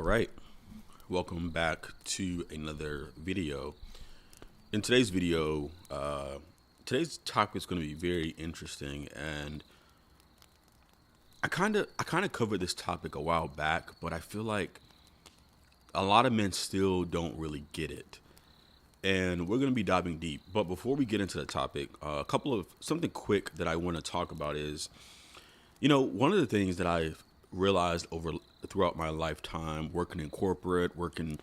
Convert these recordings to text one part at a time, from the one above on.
All right, welcome back to another video. In today's video, today's topic is going to be very interesting, and I kind of covered this topic a while back, but I feel like a lot of men still don't really get it, and we're going to be diving deep. But before we get into the topic, a couple of something quick that I want to talk about is, one of the things that I've realized over throughout my lifetime working in corporate, working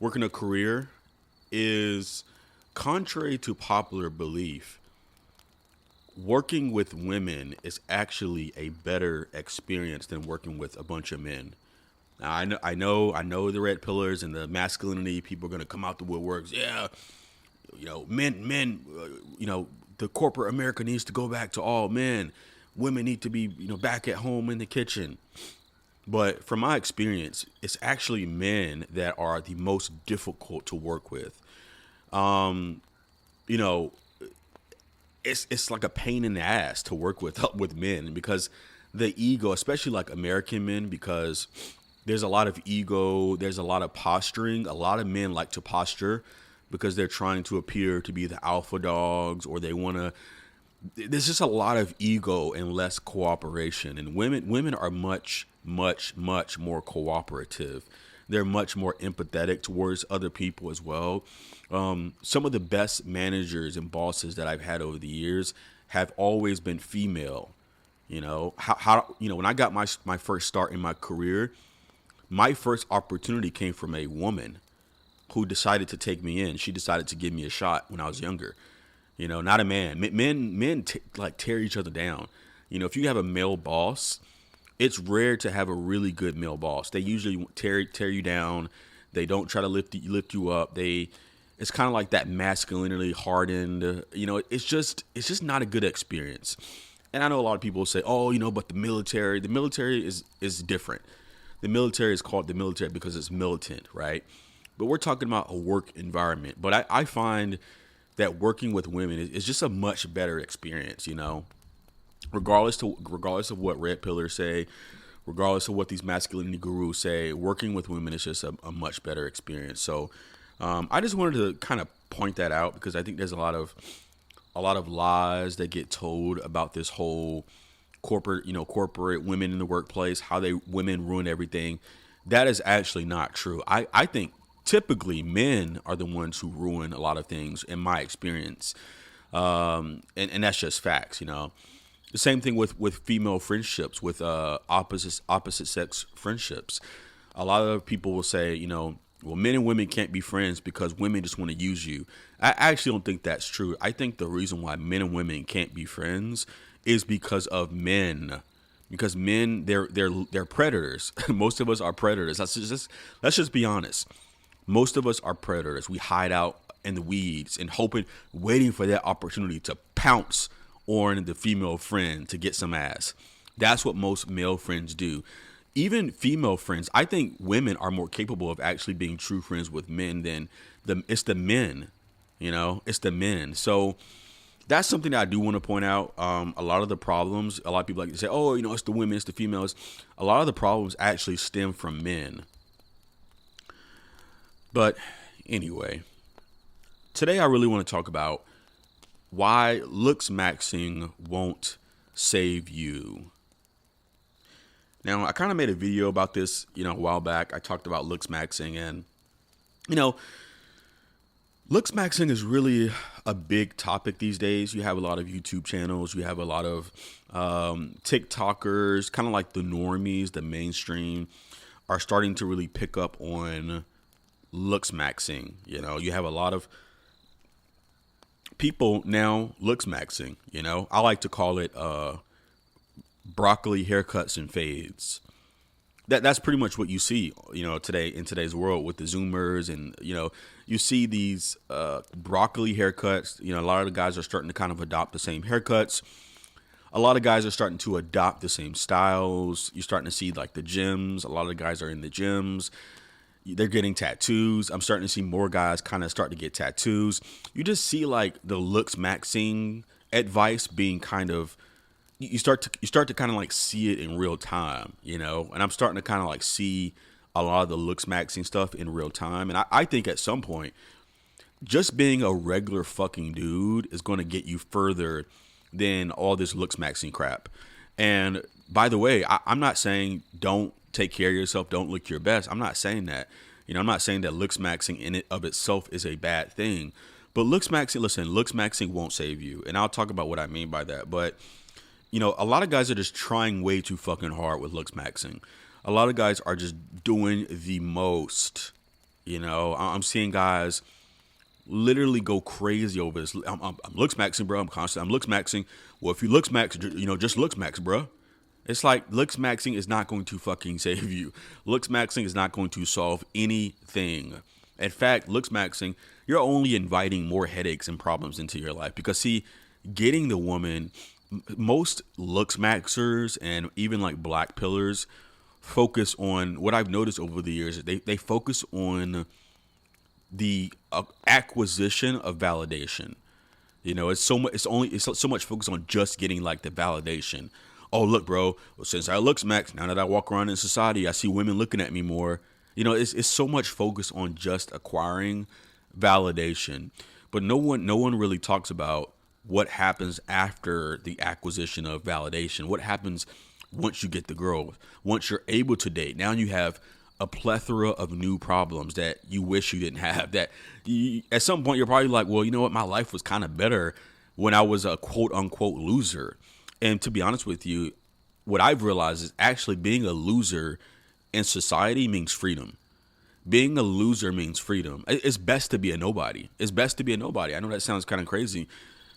a career is contrary to popular belief, working with women is actually a better experience than working with a bunch of men. Now, I know the red pillars and the masculinity. People are gonna come out the woodworks. Yeah, men. The corporate America needs to go back to all men. Women need to be, back at home in the kitchen. But from my experience, it's actually men that are the most difficult to work with. Um, you know, it's like a pain in the ass to work with with men because the ego, especially like American men, because there's a lot of ego, there's a lot of posturing. A lot of men like to posture because they're trying to appear to be the alpha dogs, or they want to. There's just a lot of ego and less cooperation, and women are much more cooperative. They're much more empathetic towards other people as well. Some of the best managers and bosses that I've had over the years have always been female. When I got my first start in my career, my first opportunity came from a woman who decided to take me in. She decided to give me a shot when I was younger. Not a man. Men tear each other down. If you have a male boss, it's rare to have a really good male boss. They usually tear you down. They don't try to lift you up. It's kind of like that masculinity hardened. It's just not a good experience. And I know a lot of people say, oh, but the military is different. The military is called the military because it's militant, right? But we're talking about a work environment. But I find that working with women is just a much better experience, regardless of what red pillars say, regardless of what these masculinity gurus say. Working with women is just a much better experience. So I just wanted to kind of point that out because I think there's a lot of lies that get told about this whole corporate women in the workplace, how women ruin everything. That is actually not true. I think typically men are the ones who ruin a lot of things in my experience. And that's just facts. The same thing with female friendships, with opposite sex friendships. A lot of people will say, well, men and women can't be friends because women just want to use you. I actually don't think that's true. I think the reason why men and women can't be friends is because of men. Because men, they're predators. Most of us are predators. Let's just be honest. Most of us are predators. We hide out in the weeds and waiting for that opportunity to pounce on the female friend to get some ass. That's what most male friends do. Even female friends, I think women are more capable of actually being true friends with men than it's the men. It's the men. So that's something that I do want to point out. A lot of the problems, a lot of people like to say, oh, it's the women, it's the females. A lot of the problems actually stem from men. But anyway, today I really want to talk about why Looksmaxxing won't save you. Now, I kind of made a video about this, a while back. I talked about Looksmaxxing, and, Looksmaxxing is really a big topic these days. You have a lot of YouTube channels. You have a lot of TikTokers, kind of like the normies, the mainstream, are starting to really pick up on Looksmaxxing. You have a lot of people now Looksmaxxing. I like to call it broccoli haircuts and fades. That's pretty much what you see, today in today's world with the Zoomers, and you see these broccoli haircuts. A lot of the guys are starting to kind of adopt the same haircuts. A lot of guys are starting to adopt the same styles. You're starting to see like the gyms. A lot of the guys are in the gyms. They're getting tattoos. I'm starting to see more guys kind of start to get tattoos. You just see like the Looksmaxxing advice being kind of, you start to kind of like see it in real time, and I'm starting to kind of like see a lot of the Looksmaxxing stuff in real time. And I think at some point, just being a regular fucking dude is going to get you further than all this Looksmaxxing crap. And by the way, I'm not saying don't take care of yourself, don't look your best. I'm not saying that. I'm not saying that Looksmaxxing in it of itself is a bad thing. But Looksmaxxing won't save you. And I'll talk about what I mean by that. But, a lot of guys are just trying way too fucking hard with Looksmaxxing. A lot of guys are just doing the most. I'm seeing guys literally go crazy over this. I'm Looksmaxxing, bro. I'm Looksmaxxing. Well, if you Looksmax, just Looksmax, bro. It's like Looksmaxxing is not going to fucking save you. Looksmaxxing is not going to solve anything. In fact, Looksmaxxing, you're only inviting more headaches and problems into your life. Because, see, getting the woman, most Looksmaxxers and even like black pillars focus on, what I've noticed over the years, they focus on the acquisition of validation. It's so much focus on just getting like the validation. Oh, look, bro, since I Looksmax, now that I walk around in society, I see women looking at me more. It's so much focus on just acquiring validation. But no one really talks about what happens after the acquisition of validation. What happens once you get the girl, once you're able to date. Now you have a plethora of new problems that you wish you didn't have. That at some point you're probably like, well, you know what? My life was kind of better when I was a quote unquote loser. And to be honest with you, what I've realized is actually being a loser in society means freedom. Being a loser means freedom. It's best to be a nobody. I know that sounds kind of crazy,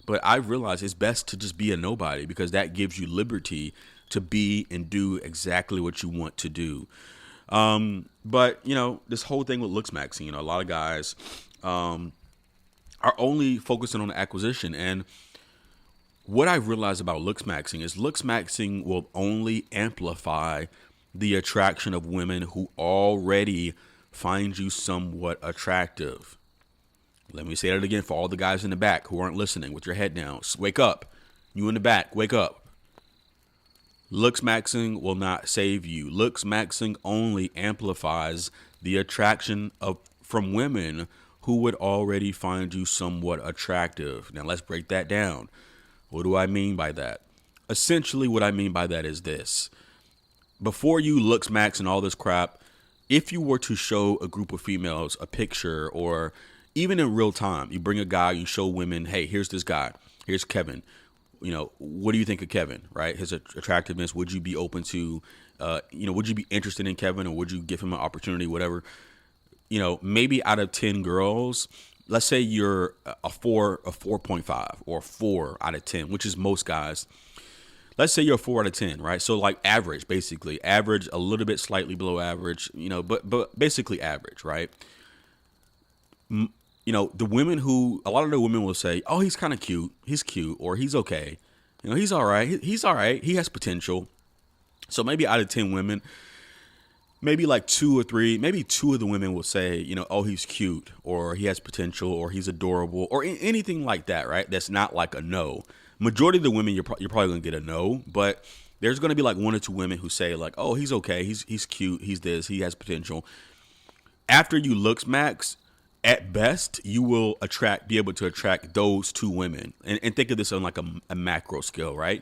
but I've realized it's best to just be a nobody because that gives you liberty to be and do exactly what you want to do. But this whole thing with Looksmaxxing, a lot of guys are only focusing on the acquisition. And what I've realized about Looksmaxxing is Looksmaxxing will only amplify the attraction of women who already find you somewhat attractive. Let me say that again for all the guys in the back who aren't listening with your head down. Wake up. You in the back, wake up. Looksmaxxing will not save you. Looksmaxxing only amplifies the attraction from women who would already find you somewhat attractive. Now let's break that down. What do I mean by that? Essentially, what I mean by that is this. Before you Looksmax and all this crap, if you were to show a group of females a picture, or even in real time, you bring a guy, you show women, hey, here's this guy. Here's Kevin. What do you think of Kevin, right? His attractiveness. Would you be open to, would you be interested in Kevin, or would you give him an opportunity, whatever? Maybe out of 10 girls, let's say you're a 4.5 or 4 out of 10, which is most guys. Let's say you're a 4 out of 10, right? So like average, basically average, a little bit slightly below average, but basically average, right? A lot of the women will say, oh, he's kind of cute. He's cute, or he's okay. He's all right. He's all right. He has potential. So maybe out of 10 women, maybe like 2 or 3, maybe 2 of the women will say, oh, he's cute, or he has potential, or he's adorable, or anything like that, right? That's not like a no. Majority of the women, you're probably going to get a no, but there's going to be like 1 or 2 women who say like, oh, he's okay. He's cute. He's this. He has potential. After you Looksmax, at best, you will be able to attract those 2 women. And think of this on like a macro scale, right?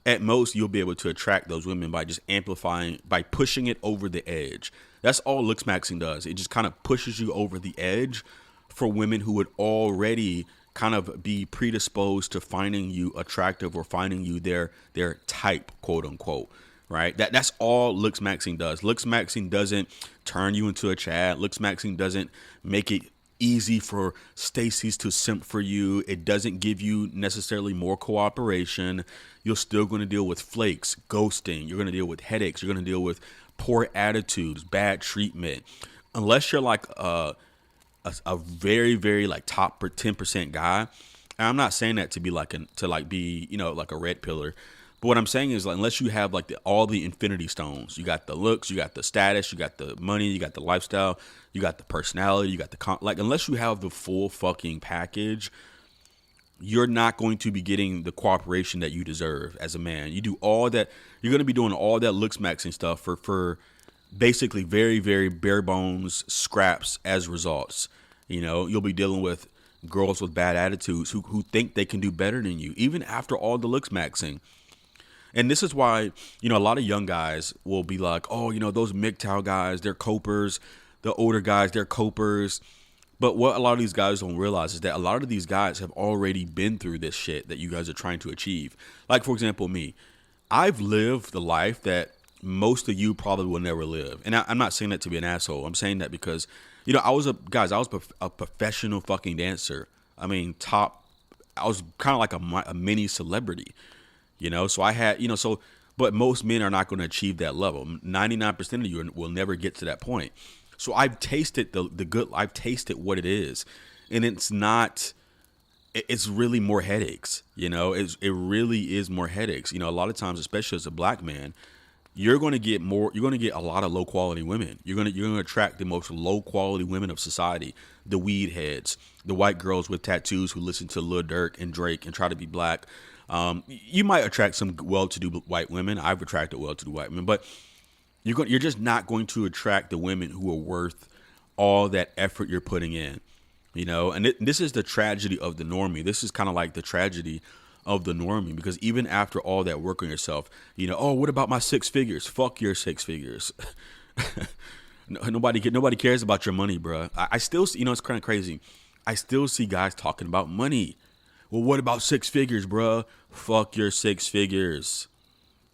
At most, you'll be able to attract those women by just amplifying, by pushing it over the edge. That's all Looksmaxxing does. It just kind of pushes you over the edge for women who would already kind of be predisposed to finding you attractive or finding you their type, quote unquote, right? That's all Looksmaxxing does. Looksmaxxing doesn't turn you into a Chad. Looksmaxxing doesn't make it easy for Stacy's to simp for you. It doesn't give you necessarily more cooperation. You're still going to deal with flakes, ghosting. You're going to deal with headaches. You're going to deal with poor attitudes, bad treatment. Unless you're like a very, very like top 10% guy. And I'm not saying that to be like like a red pillar. But what I'm saying is, like, unless you have like all the infinity stones, you got the looks, you got the status, you got the money, you got the lifestyle, you got the personality, you got unless you have the full fucking package, you're not going to be getting the cooperation that you deserve as a man. You do all that. You're going to be doing all that Looksmaxxing stuff for basically very, very bare bones scraps as results. You'll be dealing with girls with bad attitudes who think they can do better than you, even after all the looks maxing. And this is why, a lot of young guys will be like, oh, those MGTOW guys, they're copers. The older guys, they're copers. But what a lot of these guys don't realize is that a lot of these guys have already been through this shit that you guys are trying to achieve. Like, for example, me. I've lived the life that most of you probably will never live. And I'm not saying that to be an asshole. I'm saying that because, I was a professional fucking dancer. I mean, I was kind of like a mini celebrity. So I had, but most men are not going to achieve that level. 99% of you will never get to that point. So I've tasted the good, I've tasted what it is. And it's really more headaches, it really is more headaches. A lot of times, especially as a black man, you're going to get a lot of low quality women. You're going to attract the most low quality women of society, the weed heads, the white girls with tattoos who listen to Lil Durk and Drake and try to be black. You might attract some well-to-do white women. I've attracted well-to-do white women, but you're just not going to attract the women who are worth all that effort you're putting in, and this is the tragedy of the normie. This is kind of like the tragedy of the normie, because even after all that work on yourself, oh, what about my 6 figures? Fuck your 6 figures. Nobody cares about your money, bro. I still, it's kind of crazy. I still see guys talking about money. Well, what about 6 figures, bro? Fuck your 6 figures.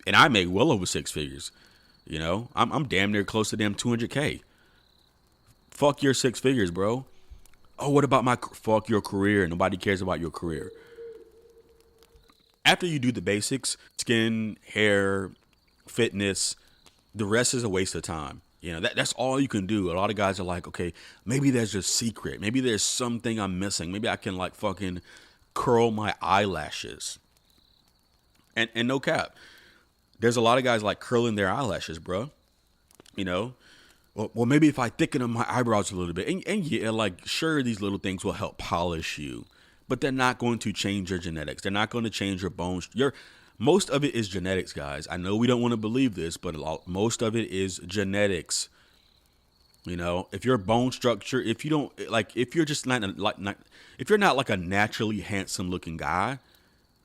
And I make well over 6 figures. I'm damn near close to damn 200K. Fuck your 6 figures, bro. Oh, what about fuck your career? Nobody cares about your career. After you do the basics, skin, hair, fitness, the rest is a waste of time. That's all you can do. A lot of guys are like, okay, maybe there's a secret. Maybe there's something I'm missing. Maybe I can like fucking curl my eyelashes. And no cap. There's a lot of guys like curling their eyelashes, bro. Well, maybe if I thicken up my eyebrows a little bit. And yeah, like, sure, these little things will help polish you. But they're not going to change your genetics. They're not going to change your bones. Most of it is genetics, guys. I know we don't want to believe this, but most of it is genetics. If your bone structure, if you don't, like, if you're just if you're not like a naturally handsome looking guy,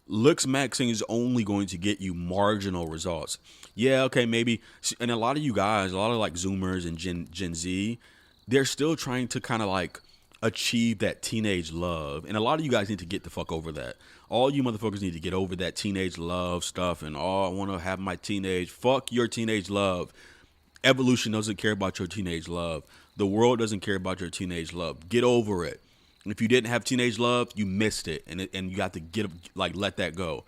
Looksmaxxing is only going to get you marginal results. Yeah, okay, maybe. And a lot of you guys, a lot of like Zoomers and Gen Z, they're still trying to kind of like achieve that teenage love. And a lot of you guys need to get the fuck over that. All you motherfuckers need to get over that teenage love stuff. And, oh, I want to have my teenage. Fuck your teenage love. Evolution doesn't care about your teenage love. The world doesn't care about your teenage love. Get over it. If you didn't have teenage love, you missed it, and you got to let that go.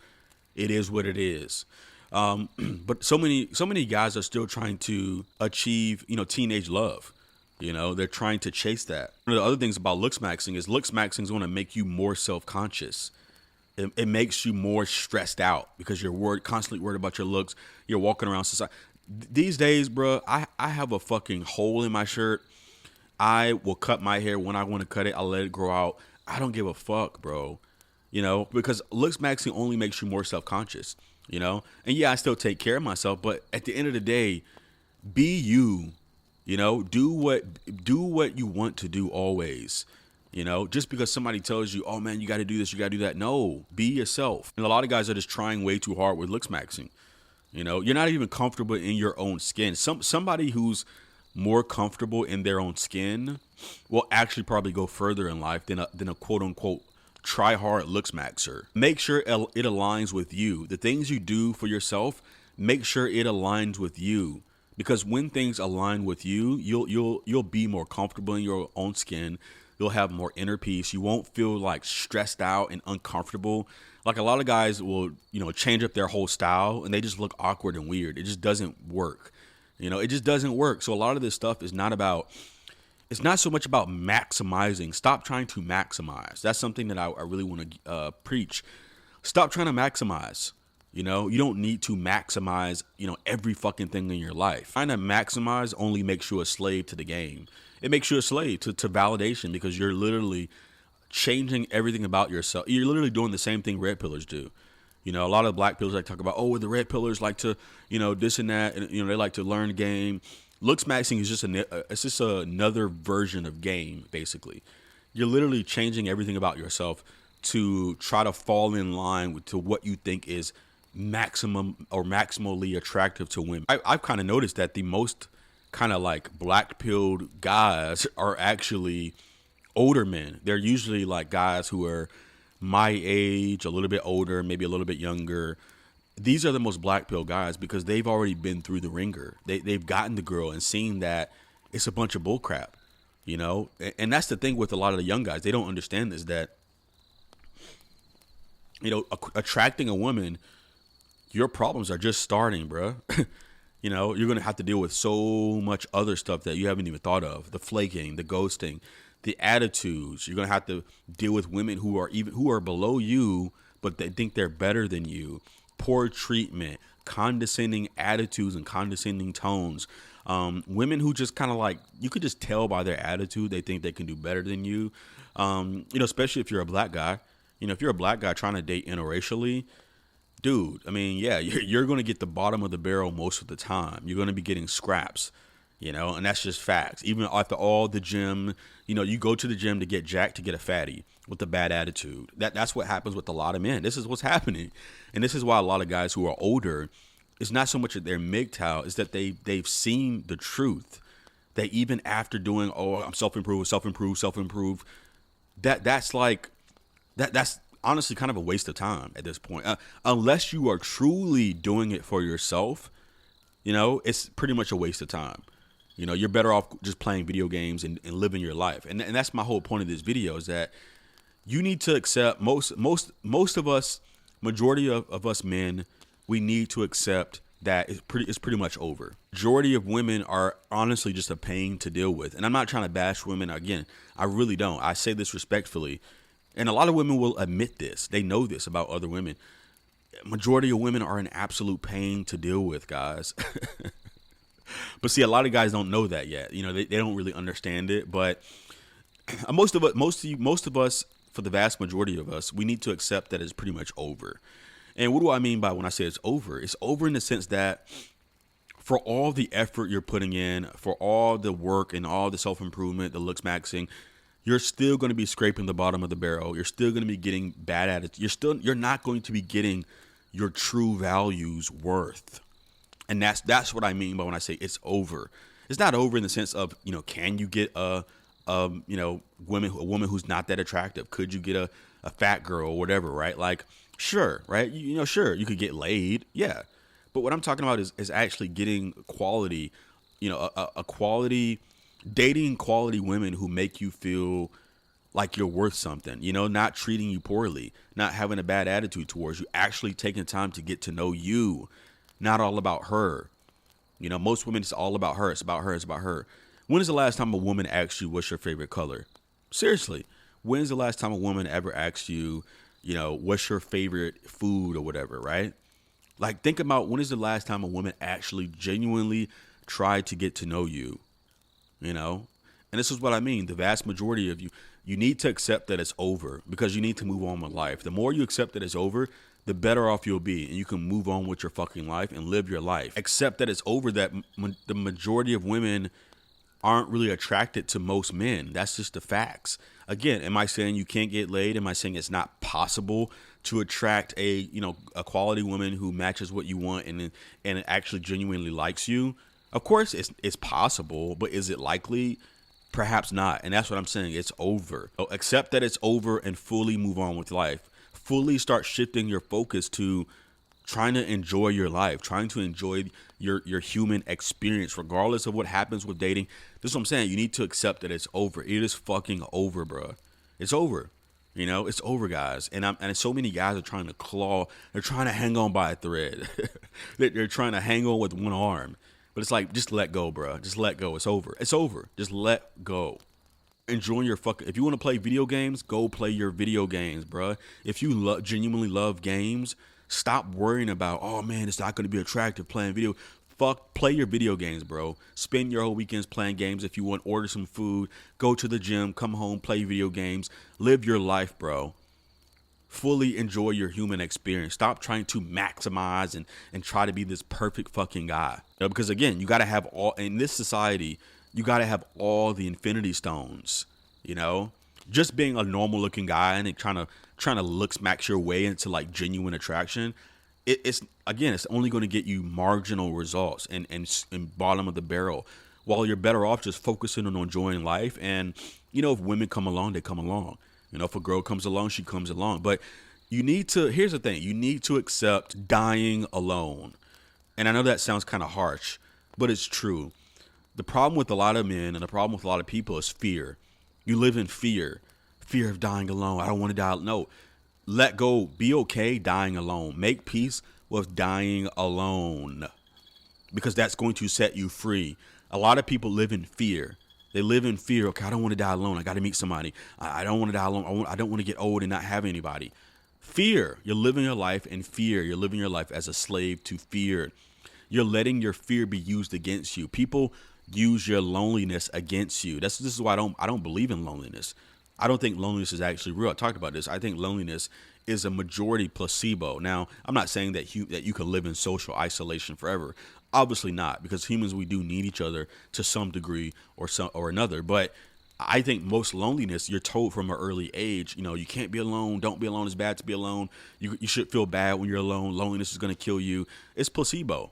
It is what it is. But so many guys are still trying to achieve, teenage love. They're trying to chase that. One of the other things about Looksmaxxing is going to make you more self-conscious. It makes you more stressed out because you're constantly worried about your looks. You're walking around society. These days, bro, I have a fucking hole in my shirt. I will cut my hair when I want to cut it. I'll let it grow out. I don't give a fuck, bro. Because Looksmaxxing only makes you more self-conscious, And yeah, I still take care of myself, but at the end of the day, be you, do what you want to do always. Just because somebody tells you, oh man, you got to do this, you got to do that. No, be yourself. And a lot of guys are just trying way too hard with Looksmaxxing. You're not even comfortable in your own skin. Somebody who's more comfortable in their own skin will actually probably go further in life than a quote unquote try hard Looksmaxxer. Make sure it aligns with you. The things you do for yourself, make sure it aligns with you. Because when things align with you, you'll be more comfortable in your own skin. You'll have more inner peace. You won't feel like stressed out and uncomfortable. Like a lot of guys will, change up their whole style and they just look awkward and weird. It just doesn't work. It just doesn't work. So a lot of this stuff is it's not so much about maximizing. Stop trying to maximize. That's something that I really want to preach. Stop trying to maximize. You don't need to maximize, every fucking thing in your life. Trying to maximize only makes you a slave to the game. It makes you a slave to validation because you're literally changing everything about yourself. You're literally doing the same thing red pillars do. A lot of black pillars like talk about, oh, the red pillars like to, this and that. And, they like to learn the game. Looksmaxxing is it's just another version of game, basically. You're literally changing everything about yourself to try to fall in line to what you think is maximum or maximally attractive to women. I've kind of noticed that the most kind of like black pilled guys are actually older men. They're usually like guys who are my age, a little bit older, maybe a little bit younger. These are the most black pill guys because they've already been through the ringer. They've gotten the girl and seen that it's a bunch of bullcrap, you know? And that's the thing with a lot of the young guys. They don't understand this, that, you know, attracting a woman, your problems are just starting, bruh. You know, you're going to have to deal with so much other stuff that you haven't even thought of. The flaking, the ghosting, the attitudes. You're going to have to deal with women who are below you, but they think they're better than you. Poor treatment, condescending attitudes and condescending tones. Women who just kind of like, you could just tell by their attitude, they think they can do better than you. You know, especially if you're a black guy. You know, if you're a black guy trying to date interracially, dude, I mean, yeah, you're going to get the bottom of the barrel most of the time. You're going to be getting scraps, you know, and that's just facts. Even after all the gym, you know, you go to the gym to get jacked to get a fatty with a bad attitude. That's what happens with a lot of men. This is what's happening. And this is why a lot of guys who are older, it's not so much that they're MGTOW, it's that they've seen the truth. That even after doing, oh, I'm self-improve, that's honestly kind of a waste of time at this point. Unless you are truly doing it for yourself, you know, it's pretty much a waste of time. You know, you're better off just playing video games and living your life. And that's my whole point of this video, is that you need to accept most of us, majority of us men, we need to accept that it's pretty much over. Majority of women are honestly just a pain to deal with. And I'm not trying to bash women. Again, I really don't. I say this respectfully. And a lot of women will admit this. They know this about other women. Majority of women are an absolute pain to deal with, guys. But see, a lot of guys don't know that yet. You know, they don't really understand it. But most of us, for the vast majority of us, we need to accept that it's pretty much over. And what do I mean by when I say it's over? It's over in the sense that for all the effort you're putting in, for all the work and all the self-improvement, the looksmaxxing, you're still going to be scraping the bottom of the barrel. You're still going to be getting bad attitudes. You're not going to be getting your true values worth. And that's what I mean by when I say it's over. It's not over in the sense of, you know, can you get a woman who's not that attractive? Could you get a fat girl or whatever, right? Like, sure, right? You know, sure, you could get laid, yeah. But what I'm talking about is actually getting quality, you know, a quality, dating quality women who make you feel like you're worth something, you know, not treating you poorly, not having a bad attitude towards you, actually taking time to get to know you, not all about her. You know, most women, it's all about her. It's about her. It's about her. When is the last time a woman asked you what's your favorite color? Seriously, when's the last time a woman ever asked you, you know, what's your favorite food or whatever, right? Like, think about when is the last time a woman actually genuinely tried to get to know you, you know? And this is what I mean. The vast majority of you need to accept that it's over because you need to move on with life. The more you accept that it's over, the better off you'll be, and you can move on with your fucking life and live your life. Accept that it's over, that the majority of women aren't really attracted to most men. That's just the facts. Again, am I saying you can't get laid? Am I saying it's not possible to attract a quality woman who matches what you want and actually genuinely likes you? Of course, it's possible, but is it likely? Perhaps not. And that's what I'm saying. It's over. So accept that it's over and fully move on with life. Fully start shifting your focus to trying to enjoy your life, trying to enjoy your human experience, regardless of what happens with dating. This is what I'm saying. You need to accept that it's over. It is fucking over, bro. It's over. You know, it's over, guys. And so many guys are trying to claw. They're trying to hang on by a thread. They're trying to hang on with one arm. But it's like, just let go, bro. Just let go. It's over. It's over. Just let go. Enjoy your fucking. If you want to play video games, go play your video games, bro. If you genuinely love games, stop worrying about, oh man, it's not going to be attractive playing video. Play your video games, bro. Spend your whole weekends playing games. If you want, order some food, go to the gym, come home, play video games, live your life, bro. fully enjoy your human experience. Stop trying to maximize and try to be this perfect fucking guy. Because again, you got to have all in this society, you got to have all the infinity stones, you know? Just being a normal looking guy and trying to look smack your way into like genuine attraction, it's again, it's only going to get you marginal results and bottom of the barrel. While you're better off just focusing on enjoying life. And if women come along, they come along. If a girl comes along, she comes along. But here's the thing, you need to accept dying alone. And I know that sounds kind of harsh, but it's true. The problem with a lot of men and the problem with a lot of people is fear. You live in fear of dying alone. I don't want to die. No, let go. Be okay dying alone. Make peace with dying alone, because that's going to set you free. A lot of people live in fear. They live in fear. Okay, I don't want to die alone. I got to meet somebody. I don't want to die alone. I don't want to get old and not have anybody. Fear. You're living your life in fear. You're living your life as a slave to fear. You're letting your fear be used against you. People use your loneliness against you. This is why I don't believe in loneliness. I don't think loneliness is actually real. I talked about this. I think loneliness is a majority placebo. Now, I'm not saying that you can live in social isolation forever. Obviously not, because humans, we do need each other to some degree or another. But I think most loneliness, you're told from an early age, you can't be alone. Don't be alone. It's bad to be alone. You should feel bad when you're alone. Loneliness is going to kill you. It's placebo.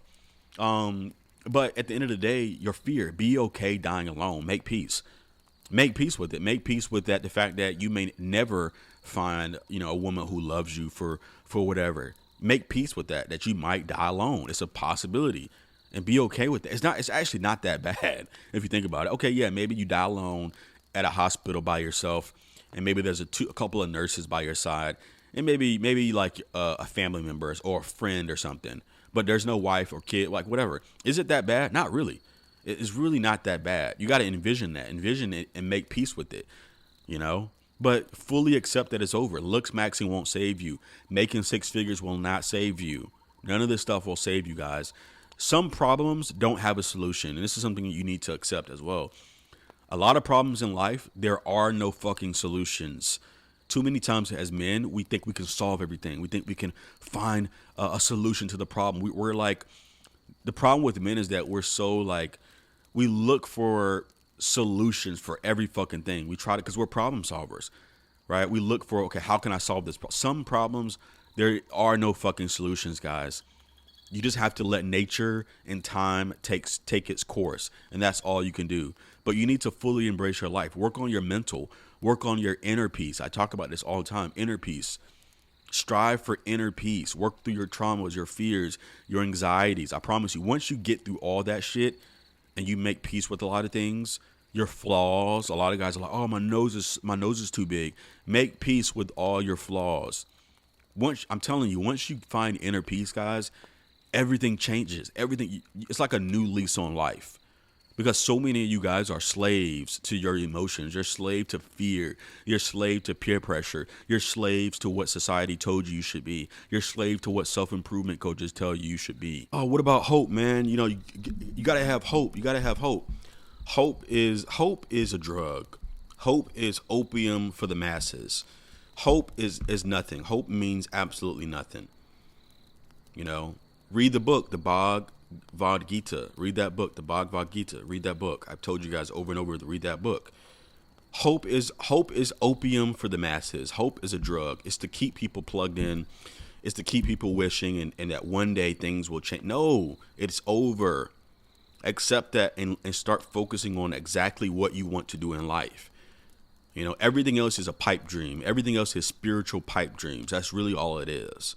But at the end of the day, your fear, be okay dying alone. Make peace. Make peace with it. Make peace with that. The fact that you may never find, a woman who loves you for whatever. Make peace with that you might die alone. It's a possibility. And be okay with it. It's actually not that bad if you think about it. Okay, yeah, maybe you die alone at a hospital by yourself, and maybe there's a couple of nurses by your side, and maybe like a family member or a friend or something. But there's no wife or kid, like whatever. Is it that bad? Not really. It's really not that bad. You got to envision it, and make peace with it, But fully accept that it's over. Looksmaxxing won't save you. Making six figures will not save you. None of this stuff will save you, guys. Some problems don't have a solution, and this is something you need to accept as well. A lot of problems in life, there are no fucking solutions. Too many times as men, we think we can solve everything. We think we can find a solution to the problem. We're like, the problem with men is that we're so like, we look for solutions for every fucking thing. We try to, because we're problem solvers, right? We look for, okay, how can I solve this? Some problems, there are no fucking solutions, guys. You just have to let nature and time take its course, and that's all you can do. But you need to fully embrace your life. Work on your mental. Work on your inner peace. I talk about this all the time. Inner peace. Strive for inner peace. Work through your traumas, your fears, your anxieties. I promise you, once you get through all that shit and you make peace with a lot of things, your flaws. A lot of guys are like, oh, my nose is too big. Make peace with all your flaws. I'm telling you, once you find inner peace, guys, everything changes. It's like a new lease on life, because so many of you guys are slaves to your emotions. You're slave to fear. You're slave to peer pressure. You're slaves to what society told you should be. You're slave to what self-improvement coaches tell you should be. Oh, what about hope, man? You gotta have hope. You gotta have hope. Hope is a drug. Hope is opium for the masses. Hope is nothing. Hope means absolutely nothing. Read the book, the Bhagavad Gita. Read that book, the Bhagavad Gita. Read that book. I've told you guys over and over to read that book. Hope is opium for the masses. Hope is a drug. It's to keep people plugged in. It's to keep people wishing and that one day things will change. No, it's over. Accept that and start focusing on exactly what you want to do in life. Everything else is a pipe dream. Everything else is spiritual pipe dreams. That's really all it is.